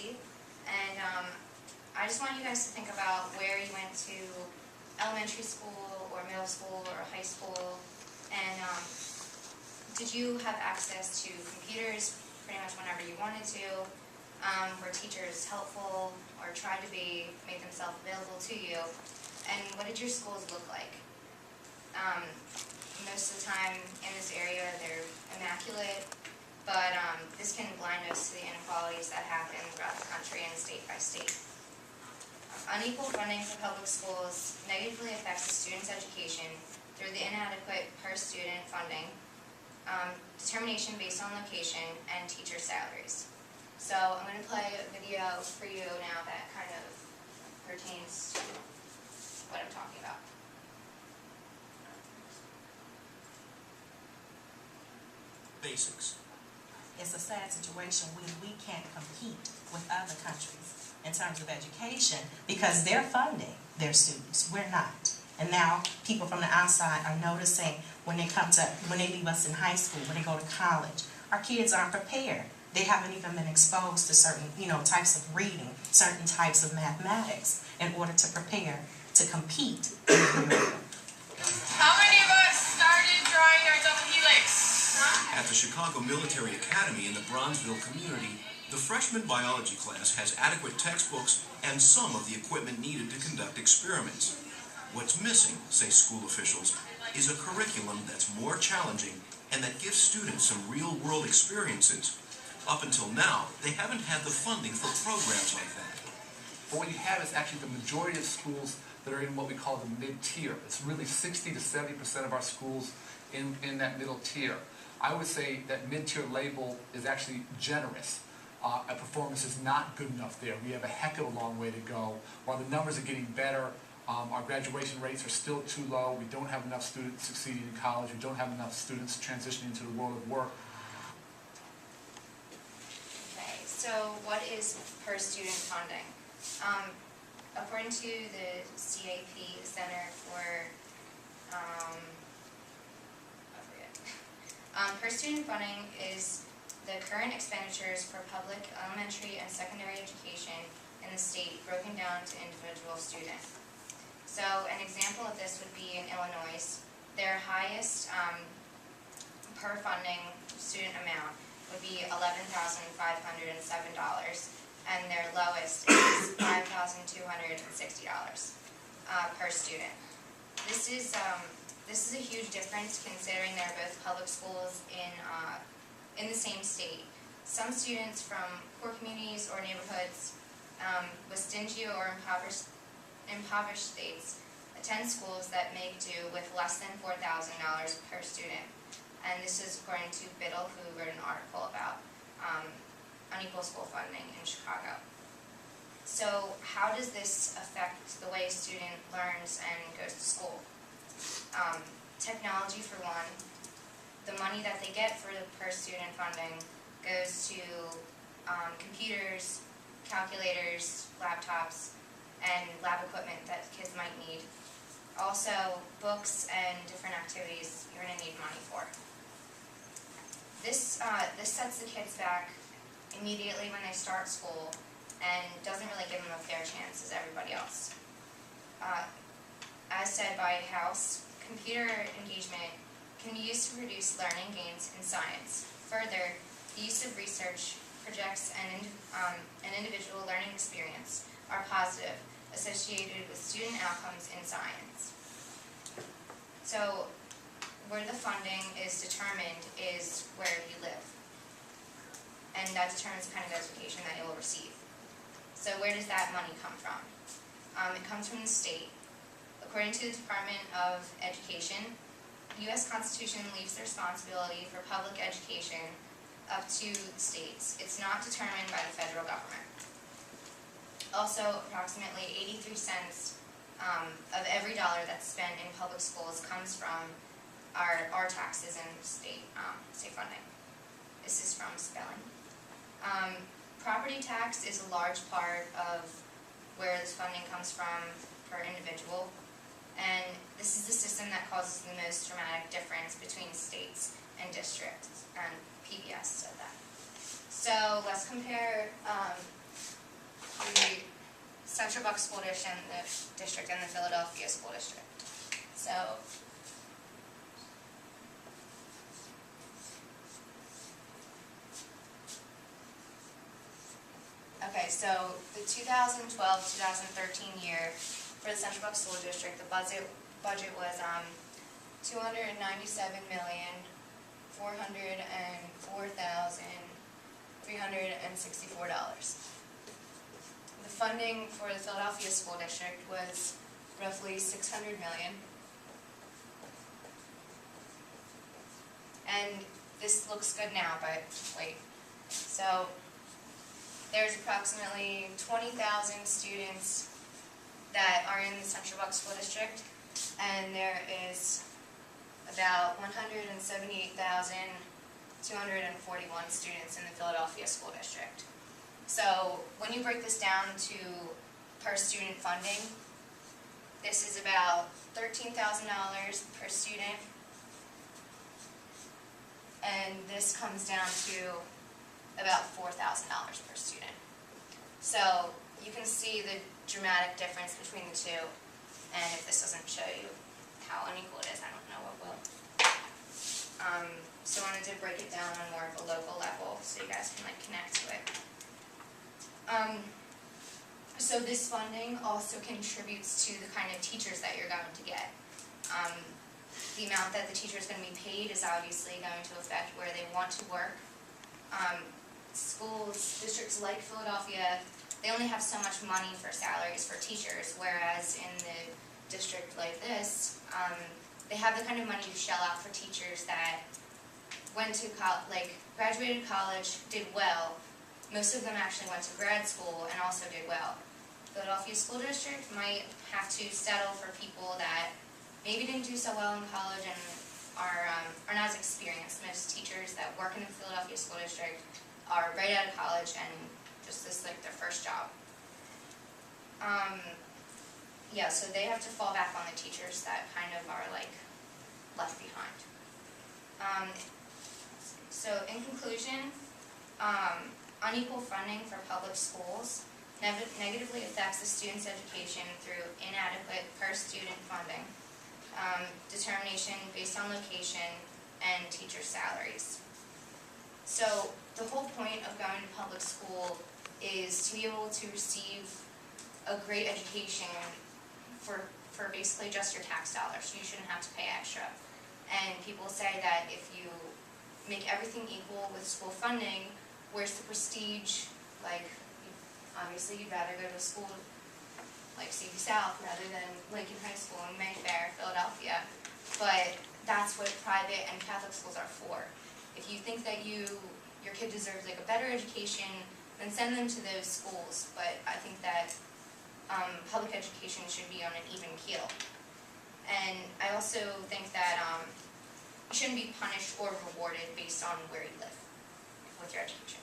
Lindsay, and I just want you guys to think about where you went to elementary school or middle school or high school, and did you have access to computers pretty much whenever you wanted to? Were teachers helpful or tried to be, made themselves available to you? And what did your schools look like? Most of the time in this area they're immaculate, but this can blind us to the inequalities that happen throughout the country and state by state. Unequal funding for public schools negatively affects a student's education through the inadequate per-student funding, determination based on location, and teacher salaries. So I'm going to play a video for you now that kind of pertains to what I'm talking about. Basics. It's a sad situation when we can't compete with other countries in terms of education because they're funding their students. We're not. And now people from the outside are noticing when they leave us in high school, when they go to college, our kids aren't prepared. They haven't even been exposed to certain, types of reading, certain types of mathematics in order to prepare to compete in America. How many of us started drawing our double helix? At the Chicago Military Academy in the Bronzeville community, the freshman biology class has adequate textbooks and some of the equipment needed to conduct experiments. What's missing, say school officials, is a curriculum that's more challenging and that gives students some real-world experiences. Up until now, they haven't had the funding for programs like that. But what you have is actually the majority of schools that are in what we call the mid-tier. It's really 60 to 70% of our schools in that middle tier. I would say that mid-tier label is actually generous. Our performance is not good enough there. We have a heck of a long way to go. While the numbers are getting better, our graduation rates are still too low. We don't have enough students succeeding in college. We don't have enough students transitioning into the world of work. Okay, so what is per student funding? According to the CAP, the Center for, per student funding is the current expenditures for public elementary and secondary education in the state broken down to individual student. So an example of this would be in Illinois. Their highest per funding student amount would be $11,507, and their lowest is $5,260 per student. This is a huge difference considering they're both public schools in the same state. Some students from poor communities or neighborhoods with stingy or impoverished states attend schools that make do with less than $4,000 per student. And this is according to Biddle, who wrote an article about unequal school funding in Chicago. So how does this affect the way a student learns and goes to school? Technology for one. The money that they get for the per student funding goes to computers, calculators, laptops, and lab equipment that kids might need. Also, books and different activities you're going to need money for. This sets the kids back immediately when they start school and doesn't really give them a fair chance as everybody else. As said by House, computer engagement can be used to produce learning gains in science. Further, the use of research projects an individual learning experience are positive, associated with student outcomes in science. So, where the funding is determined is where you live. And that determines the kind of education that you'll receive. So where does that money come from? It comes from the state. According to the Department of Education, the U.S. Constitution leaves the responsibility for public education up to the states. It's not determined by the federal government. Also, approximately 83 cents of every dollar that's spent in public schools comes from our taxes and state funding. This is from Spelling. Property tax is a large part of where this funding comes from per individual, and this is the system that causes the most dramatic difference between states and districts, and PBS said that. So let's compare the Central Bucks School District and the Philadelphia School District. So, okay, so the 2012-2013 year for the Central Bucks School District, the budget was $297,404,364. The funding for the Philadelphia School District was roughly $600 million. And this looks good now, but wait. So there's approximately 20,000 students that are in the Central Bucks School District, and there is about 178,241 students in the Philadelphia School District. So when you break this down to per student funding, this is about $13,000 per student, and this comes down to about $4,000 per student. So you can see the dramatic difference between the two, and if this doesn't show you how unequal it is, I don't know what will. So I wanted to break it down on more of a local level so you guys can connect to it. So this funding also contributes to the kind of teachers that you're going to get. The amount that the teacher is going to be paid is obviously going to affect where they want to work. Districts like Philadelphia, they only have so much money for salaries for teachers, whereas in the district like this, they have the kind of money to shell out for teachers that went to graduated college, did well. Most of them actually went to grad school and also did well. Philadelphia School District might have to settle for people that maybe didn't do so well in college and are not as experienced. Most teachers that work in the Philadelphia School District are right out of college and just this their first job. Yeah, so they have to fall back on the teachers that kind of are left behind. So in conclusion, unequal funding for public schools negatively affects the student's education through inadequate per-student funding, determination based on location, and teacher salaries. So the whole point of going to public school is to be able to receive a great education for basically just your tax dollars. You shouldn't have to pay extra. And people say that if you make everything equal with school funding, where's the prestige? Obviously you'd rather go to a school like CV South rather than Lincoln High School in Mayfair, Philadelphia. But that's what private and Catholic schools are for. If you think that your kid deserves a better education, then send them to those schools. But I think that public education should be on an even keel. And I also think that you shouldn't be punished or rewarded based on where you live with your education.